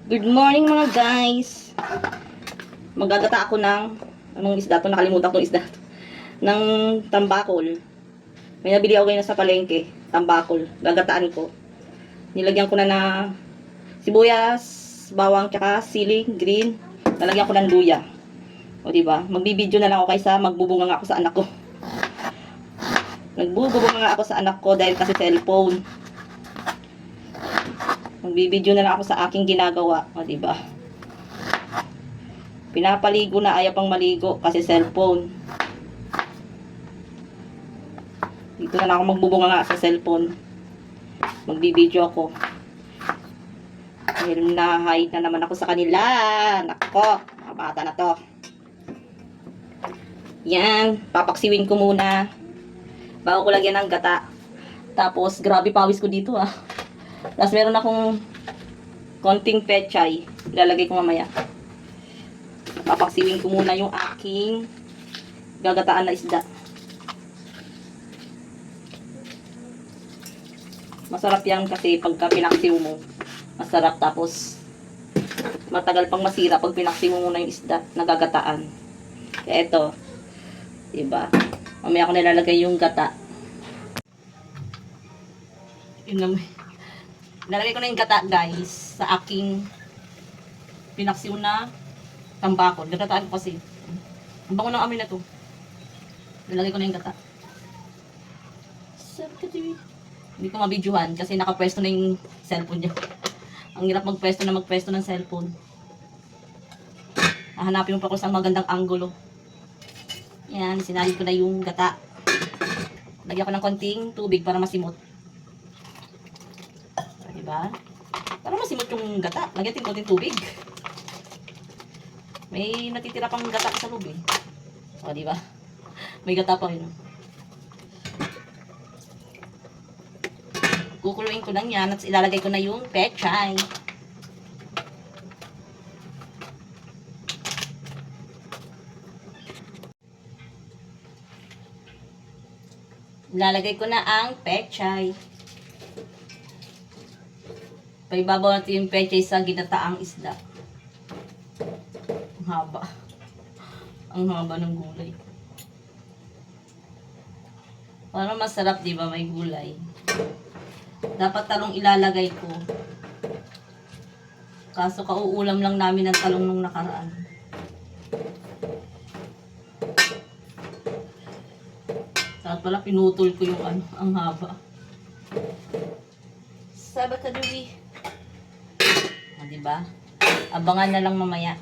Good morning mga guys. Magagata ako ng anong isda to? Nakalimutan ko ng isda to. Ng tambakol. May nabili ako ngayon sa palengke. Tambakol. Gagataan ko. Nilagyan ko na sibuyas, bawang, tsaka sili, green. Nalagyan ko ng luya. O diba? Magbibideo na lang ako kaysa magbubunga nga ako sa anak ko. Nagbubunga nga ako sa anak ko dahil kasi cellphone. Magbibideo na lang ako sa aking ginagawa. O, diba? Pinapaligo na, ayaw pang maligo kasi cellphone. Dito na lang ako magbubunga nga sa cellphone. Magbibideo ako. Dahil na-hide na naman ako sa kanila. Nako, mga bata na to. Yan, papaksiwin ko muna. Bago ko lagyan ng gata. Tapos, grabe pawis ko dito ah. Tapos meron akong konting pechay. Ilalagay ko mamaya. Papaksiwin ko muna yung aking gagataan na isda. Masarap yan kasi pagka pinaksiw mo. Masarap, tapos matagal pang masira pag pinaksiw mo muna yung isda na gagataan. Kaya ito, diba? Mamaya ko nilalagay yung gata. Yun naman. Nalagay ko na yung gata guys sa aking pinaksiw na tambakol. Gagataan ko kasi. Ang bango ng amoy na to. Nalagay ko na yung gata. Hindi ko mabidyohan kasi nakapwesto na yung cellphone niya. Ang hirap magpwesto ng cellphone. Hahanapin mo pa ko sa magandang anggulo. Yan, sinali ko na yung gata. Lagyan ko ng konting tubig para masimot. Diba? Para masimot yung gata, lagyan din konting tubig. May natitira pang gata sa loob eh. O, diba? May gata pa yun. Kukuluin ko lang yan at ilalagay ko na yung pechay. Ilalagay ko na ang pechay. Paibabaw natin yung pechay sa ginataang isda. Ang haba. Ang haba ng gulay. Para masarap, di ba? May gulay. Dapat talong ilalagay ko. Kaso kauulam lang namin ng talong nung nakaraan. At pala pinutol ko yung ano, ang haba. Sabat ka, Dubi. Diba? Abangan na lang mamaya.